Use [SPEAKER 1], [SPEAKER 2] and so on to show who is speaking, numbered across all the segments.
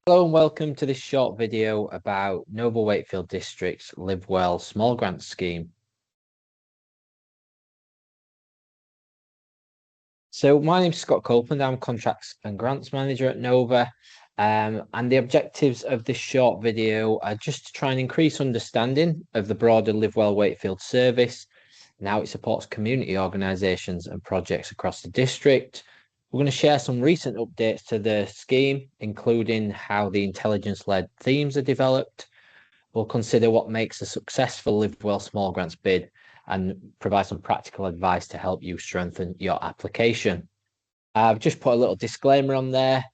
[SPEAKER 1] Hello and welcome to this short video about Well Wakefield District's Live Well Small Grants scheme. So my name's Scott Copeland, I'm Contracts and Grants Manager at Nova. And the objectives of this short video are just to try and increase understanding of the broader Live Well Wakefield service and how it supports community organisations and projects across the district. We're going to share some recent updates to the scheme, including how the intelligence-led themes are developed. We'll consider what makes a successful Live Well Small Grants bid and provide some practical advice to help you strengthen your application. I've just put a little disclaimer on there.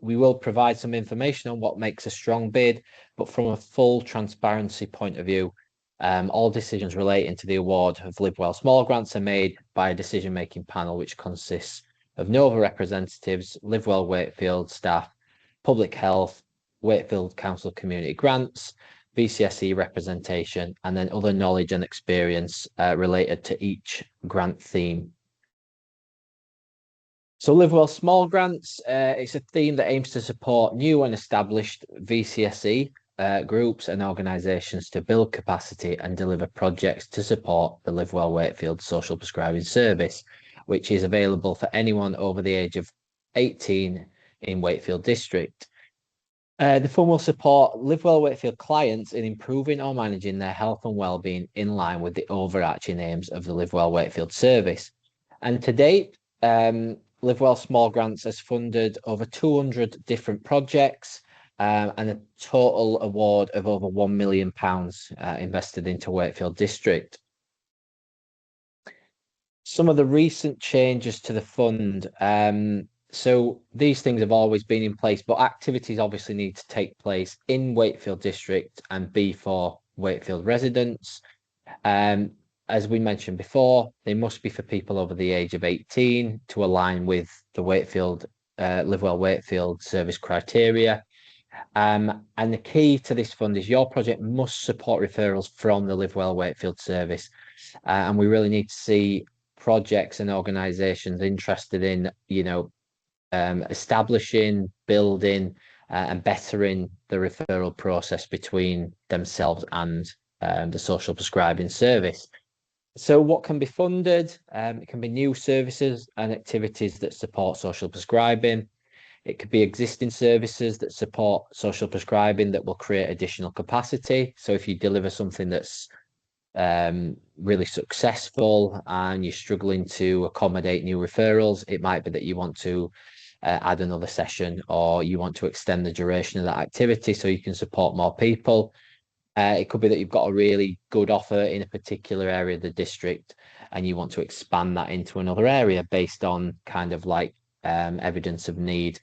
[SPEAKER 1] We will provide some information on what makes a strong bid, but from a full transparency point of view, all decisions relating to the award of Live Well Small Grants are made by a decision-making panel which consists of Nova representatives, Live Well Wakefield staff, Public Health, Wakefield Council Community Grants, VCSE representation, and then other knowledge and experience related to each grant theme. So Live Well Small Grants, it's a theme that aims to support new and established VCSE groups and organisations to build capacity and deliver projects to support the Live Well Wakefield social prescribing service, which is available for anyone over the age of 18 in Wakefield District. The fund will support Live Well Wakefield clients in improving or managing their health and well-being in line with the overarching aims of the Live Well Wakefield service. And to date, Live Well Small Grants has funded over 200 different projects and a total award of over £1 million invested into Wakefield District. Some of the recent changes to the fund. So these things have always been in place, but activities obviously need to take place in Wakefield District and be for Wakefield residents. As we mentioned before, they must be for people over the age of 18 to align with the Wakefield Live Well Wakefield service criteria. And the key to this fund is your project must support referrals from the Live Well Wakefield service. And we really need to see projects and organisations interested in, establishing, building, and bettering the referral process between themselves and the social prescribing service. So what can be funded? It can be new services and activities that support social prescribing. It could be existing services that support social prescribing that will create additional capacity. So if you deliver something that's really successful and you're struggling to accommodate new referrals, it might be that you want to add another session or you want to extend the duration of that activity so you can support more people. It could be that you've got a really good offer in a particular area of the district and you want to expand that into another area based on kind of like evidence of need.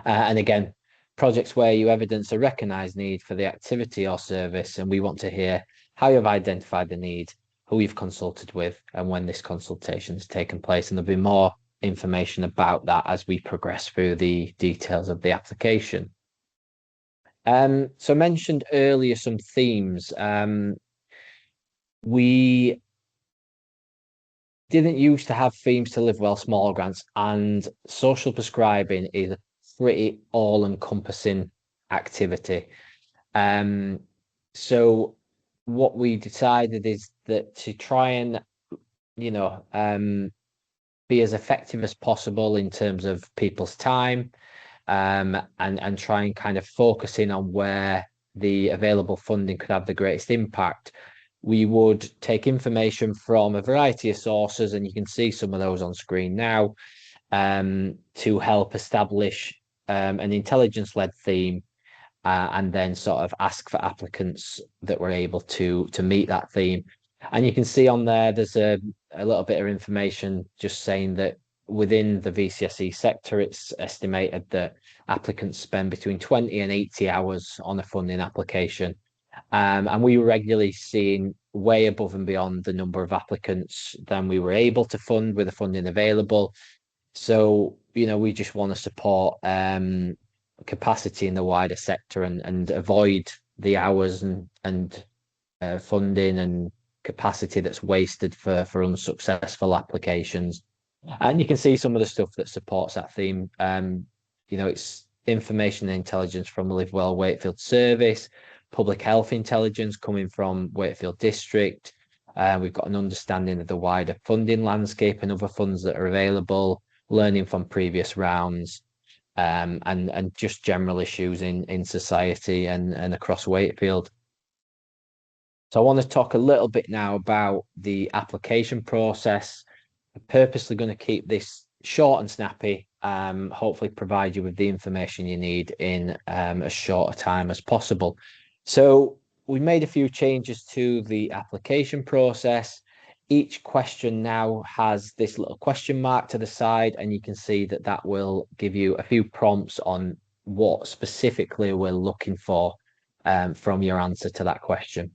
[SPEAKER 1] And again, projects where you evidence a recognised need for the activity or service, and we want to hear how you've identified the need, who you've consulted with, and when this consultation has taken place. And there'll be more information about that as we progress through the details of the application. So I mentioned earlier some themes. We didn't used to have themes to Live Well Small Grants, and social prescribing is a pretty all-encompassing activity. So what we decided is that to try and, be as effective as possible in terms of people's time, and try and kind of focus in on where the available funding could have the greatest impact. We would take information from a variety of sources, and you can see some of those on screen now, to help establish an intelligence-led theme, and then sort of ask for applicants that were able to meet that theme. And you can see on there, there's a little bit of information just saying that within the VCSE sector, it's estimated that applicants spend between 20 and 80 hours on a funding application. And we were regularly seeing way above and beyond the number of applicants than we were able to fund with the funding available. So, we just want to support capacity in the wider sector and avoid the hours and funding and capacity that's wasted for unsuccessful applications. And you can see some of the stuff that supports that theme. information and intelligence from the Live Well Wakefield service, public health intelligence coming from Wakefield District. We've got an understanding of the wider funding landscape and other funds that are available, learning from previous rounds, and just general issues in society and across Wakefield. So I want to talk a little bit now about the application process. I'm purposely going to keep this short and snappy, hopefully provide you with the information you need in as short a time as possible. So we made a few changes to the application process. Each question now has this little question mark to the side, and you can see that that will give you a few prompts on what specifically we're looking for from your answer to that question.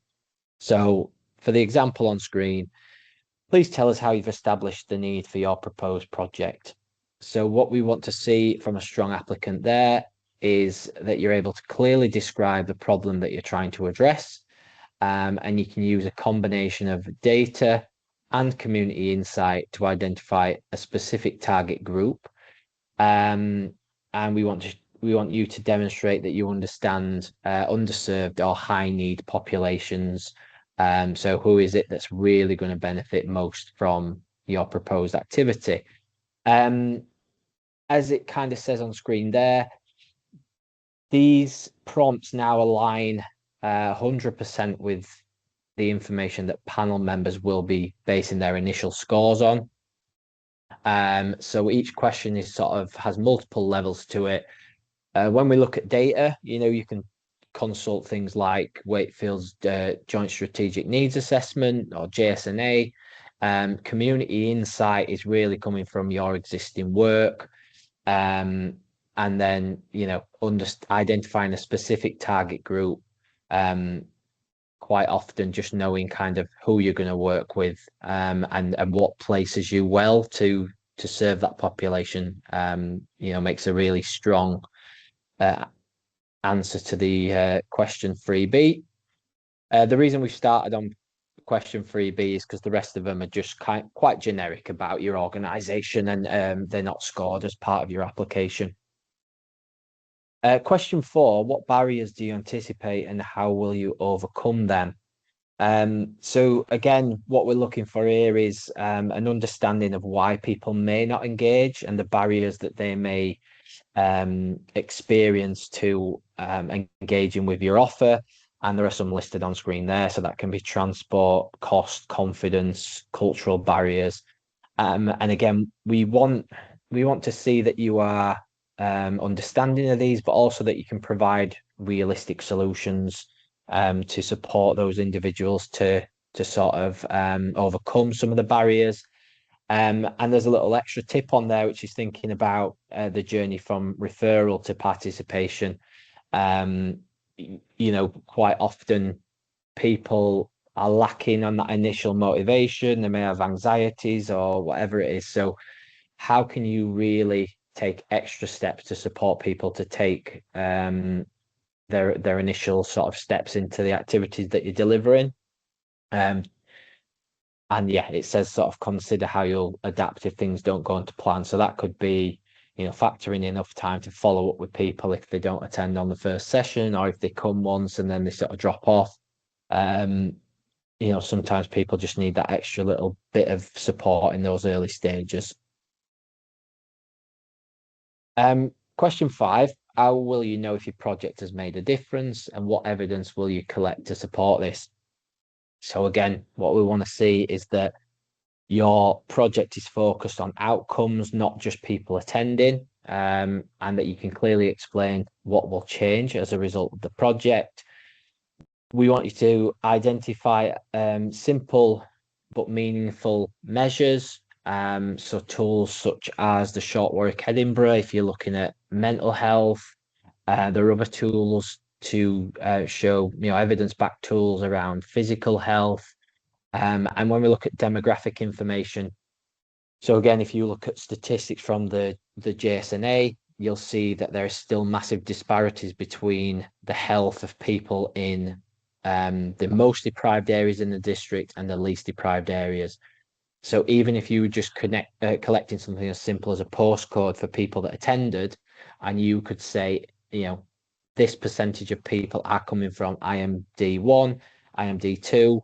[SPEAKER 1] So for the example on screen, please tell us how you've established the need for your proposed project. So what we want to see from a strong applicant there is that you're able to clearly describe the problem that you're trying to address. And you can use a combination of data and community insight to identify a specific target group. And we want you to demonstrate that you understand underserved or high need populations. So who is it that's really going to benefit most from your proposed activity? As it kind of says on screen there, these prompts now align 100% with the information that panel members will be basing their initial scores on. So each question is has multiple levels to it. When we look at data, you can consult things like Wakefield's Joint Strategic Needs Assessment or JSNA. Community insight is really coming from your existing work. And then, identifying a specific target group, quite often just knowing kind of who you're going to work with, and what places you well to serve that population, makes a really strong answer to the question 3B. The reason we started on question 3B is because the rest of them are just quite generic about your organisation, and they're not scored as part of your application. Question 4, what barriers do you anticipate and how will you overcome them? So again, what we're looking for here is an understanding of why people may not engage and the barriers that they may experience to engaging with your offer. And there are some listed on screen there. So that can be transport, cost, confidence, cultural barriers. And again, we want to see that you are understanding of these, but also that you can provide realistic solutions to support those individuals to overcome some of the barriers. And there's a little extra tip on there, which is thinking about the journey from referral to participation. Quite often people are lacking on that initial motivation. They may have anxieties or whatever it is. So how can you really take extra steps to support people to take their initial steps into the activities that you're delivering? And yeah, it says consider how you'll adapt if things don't go into plan. So that could be, factoring enough time to follow up with people if they don't attend on the first session, or if they come once and then they drop off. Sometimes people just need that extra little bit of support in those early stages. Question 5, how will you know if your project has made a difference and what evidence will you collect to support this? So again, what we want to see is that your project is focused on outcomes, not just people attending, and that you can clearly explain what will change as a result of the project. We want you to identify simple but meaningful measures. So tools such as the Short Work Edinburgh, if you're looking at mental health, there are other tools to show, evidence-backed tools around physical health. And when we look at demographic information, so again, if you look at statistics from the JSNA, you'll see that there are still massive disparities between the health of people in the most deprived areas in the district and the least deprived areas. So even if you were just collecting something as simple as a postcode for people that attended, and you could say, this percentage of people are coming from IMD1, IMD2.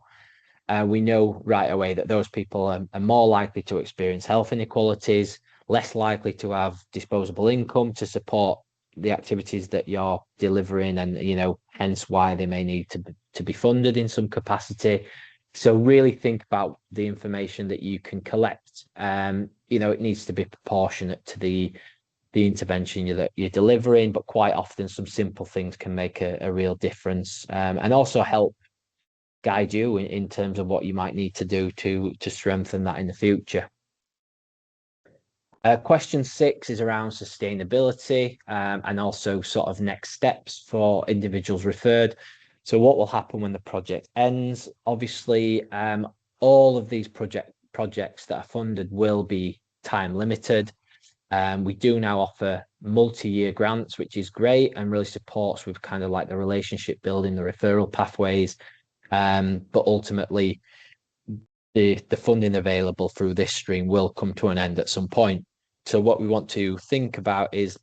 [SPEAKER 1] We know right away that those people are more likely to experience health inequalities, less likely to have disposable income to support the activities that you're delivering, and hence why they may need to be funded in some capacity. So really think about the information that you can collect. It needs to be proportionate to the intervention that you're delivering, but quite often some simple things can make a real difference, and also help guide you in terms of what you might need to do to strengthen that in the future. Question 6 is around sustainability, and also sort of next steps for individuals referred. So what will happen when the project ends? Obviously, all of these projects that are funded will be time limited. We do now offer multi-year grants, which is great and really supports with kind of like the relationship building, the referral pathways. But ultimately, the funding available through this stream will come to an end at some point. So what we want to think about is,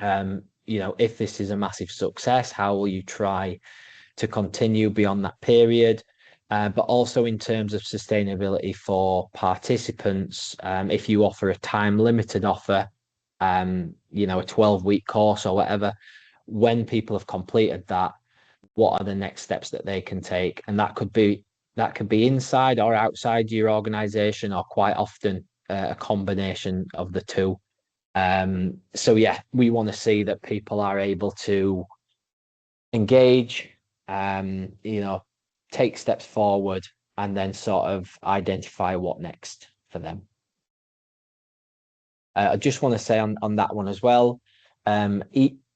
[SPEAKER 1] if this is a massive success, how will you try to continue beyond that period? But also in terms of sustainability for participants, if you offer a time-limited offer, a 12-week course or whatever, when people have completed that, what are the next steps that they can take? And that could be inside or outside your organization, or quite often a combination of the two. So yeah, we want to see that people are able to engage, take steps forward, and then sort of identify what next for them. I just want to say on that one as well,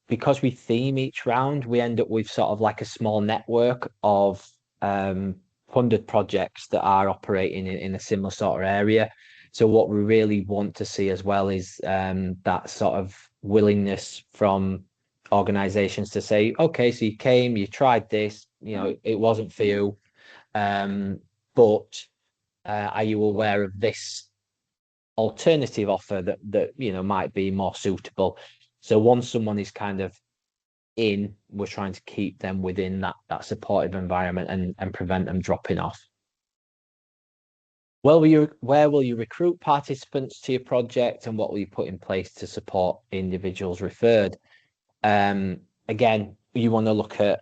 [SPEAKER 1] because we theme each round, we end up with sort of like a small network of funded projects that are operating in a similar sort of area. So what we really want to see as well is that sort of willingness from organizations to say, okay, so you came, you tried this, it wasn't for you, but are you aware of this alternative offer that might be more suitable? So once someone is kind of in, we're trying to keep them within that supportive environment and prevent them dropping off. Where will you recruit participants to your project, and what will you put in place to support individuals referred? Again, you want to look at,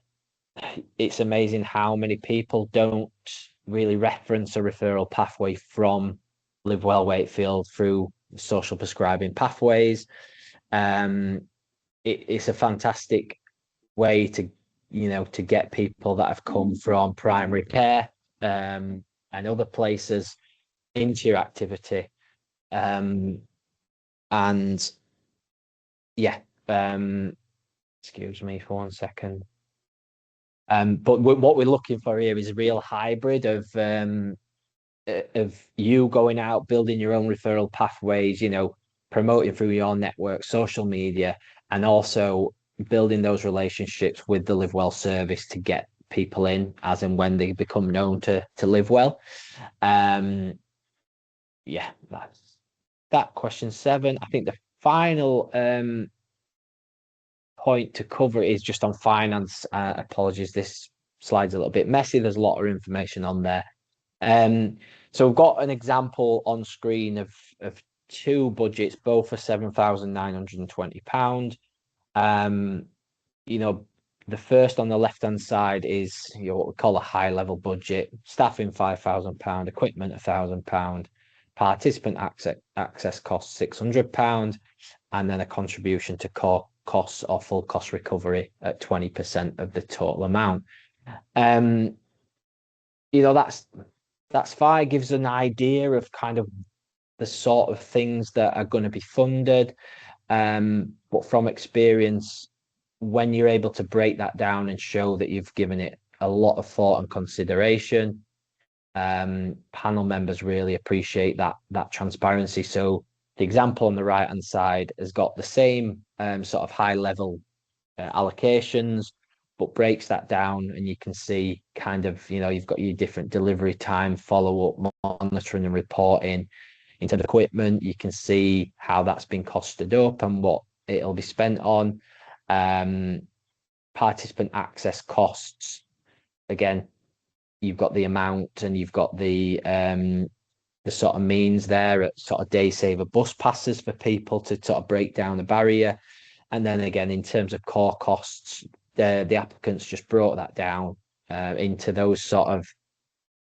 [SPEAKER 1] it's amazing how many people don't really reference a referral pathway from Live Well Wakefield through social prescribing pathways. It's a fantastic way to get people that have come from primary care and other places into your activity. And yeah, excuse me for 1 second. But what we're looking for here is a real hybrid of you going out, building your own referral pathways, promoting through your network, social media, and also building those relationships with the Live Well service to get people in as and when they become known to live well. Yeah, that's that. Question 7. I think the final point to cover is just on finance. Apologies, this slide's a little bit messy. There's a lot of information on there. So we've got an example on screen of 2 budgets, both for £7,920. The first on the left-hand side is what we call a high-level budget: staffing £5,000, equipment £1,000, participant access costs £600, and then a contribution to costs or full cost recovery at 20% of the total amount. That's fine. It gives an idea of kind of the sort of things that are going to be funded. But from experience, when you're able to break that down and show that you've given it a lot of thought and consideration, panel members really appreciate that transparency. So the example on the right hand side has got the same sort of high level allocations, but breaks that down, and you can see kind of, you've got your different delivery time, follow-up, monitoring and reporting. In terms of equipment, you can see how that's been costed up and what it'll be spent on. Participant access costs. Again, you've got the amount and you've got the sort of means there at sort of day saver bus passes for people to sort of break down the barrier. And then again, in terms of core costs, the applicants just brought that down into those sort of,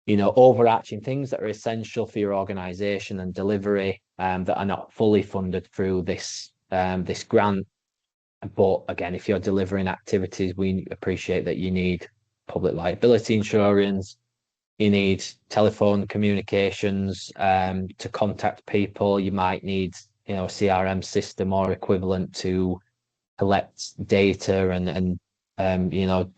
[SPEAKER 1] overarching things that are essential for your organisation and delivery that are not fully funded through this grant. But again, if you're delivering activities, we appreciate that you need public liability insurance, you need telephone communications to contact people. You might need, a CRM system or equivalent to collect data and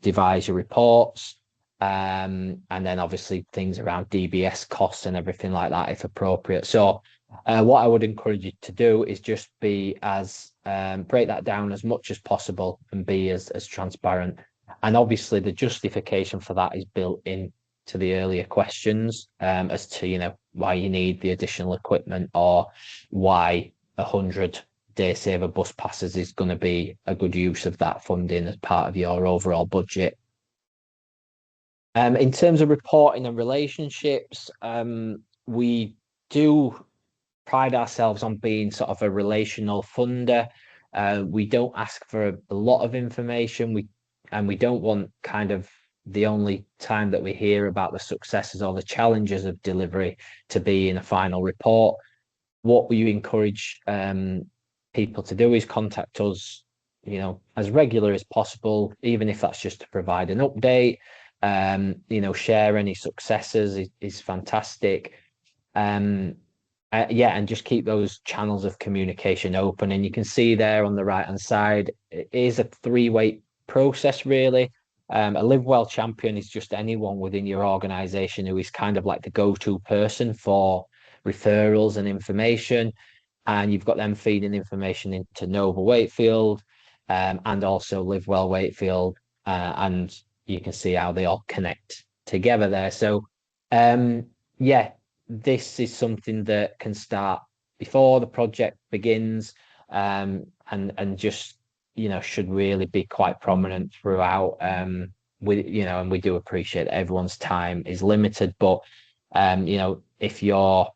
[SPEAKER 1] devise your reports. And then obviously things around DBS costs and everything like that, if appropriate. So what I would encourage you to do is just be as break that down as much as possible and be as transparent. And obviously the justification for that is built in to the earlier questions as to, why you need the additional equipment or why 100 day saver bus passes is going to be a good use of that funding as part of your overall budget. In terms of reporting and relationships, we do pride ourselves on being sort of a relational funder. We don't ask for a lot of information. We don't want kind of the only time that we hear about the successes or the challenges of delivery to be in a final report. What we encourage people to do is contact us, as regular as possible, even if that's just to provide an update. Share any successes is fantastic. And just keep those channels of communication open. And you can see there on the right hand side, it is a three-way process, really. A Live Well champion is just anyone within your organisation who is kind of like the go-to person for referrals and information. And you've got them feeding information into Well Wakefield and also Live Well Wakefield. And you can see how they all connect together there. So, this is something that can start before the project begins and just, should really be quite prominent throughout. And we do appreciate that everyone's time is limited, but, if you're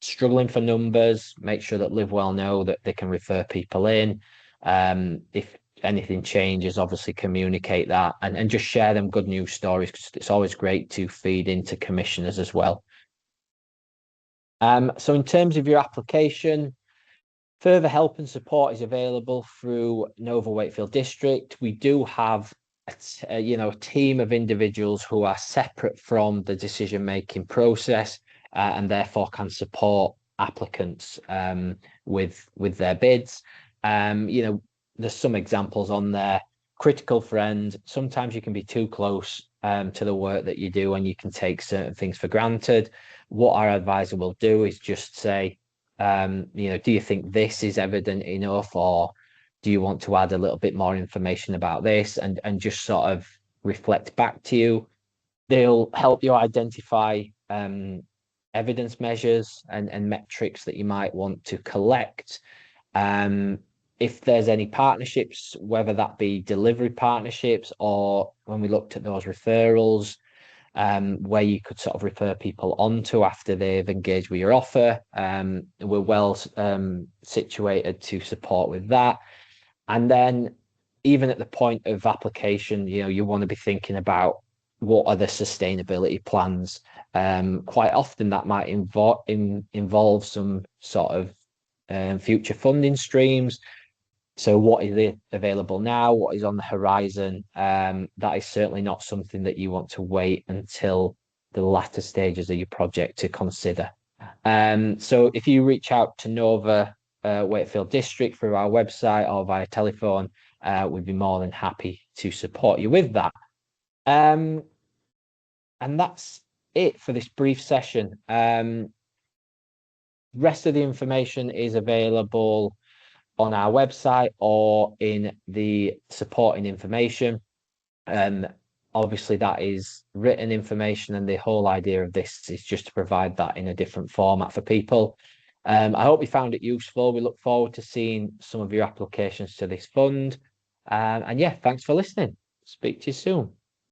[SPEAKER 1] struggling for numbers, make sure that Live Well know that they can refer people in. If anything changes, obviously communicate that and just share them good news stories, because it's always great to feed into commissioners as well. So in terms of your application, further help and support is available through Well Wakefield District. We do have a team of individuals who are separate from the decision-making process and therefore can support applicants with their bids. There's some examples on there. Critical friend. Sometimes you can be too close to the work that you do and you can take certain things for granted. What our advisor will do is just say, do you think this is evident enough, or do you want to add a little bit more information about this, and just sort of reflect back to you. They'll help you identify evidence measures and metrics that you might want to collect. If there's any partnerships, whether that be delivery partnerships or when we looked at those referrals, where you could sort of refer people onto after they've engaged with your offer, we're well situated to support with that. And then even at the point of application, you want to be thinking about what are the sustainability plans. Quite often that might involve some sort of future funding streams. So what is available now? What is on the horizon? That is certainly not something that you want to wait until the latter stages of your project to consider. So if you reach out to Wakefield District through our website or via telephone, we'd be more than happy to support you with that. And that's it for this brief session. Rest of the information is available on our website or in the supporting information. Obviously that is written information, and the whole idea of this is just to provide that in a different format for people. I hope you found it useful. We look forward to seeing some of your applications to this fund. And yeah, thanks for listening. Speak to you soon.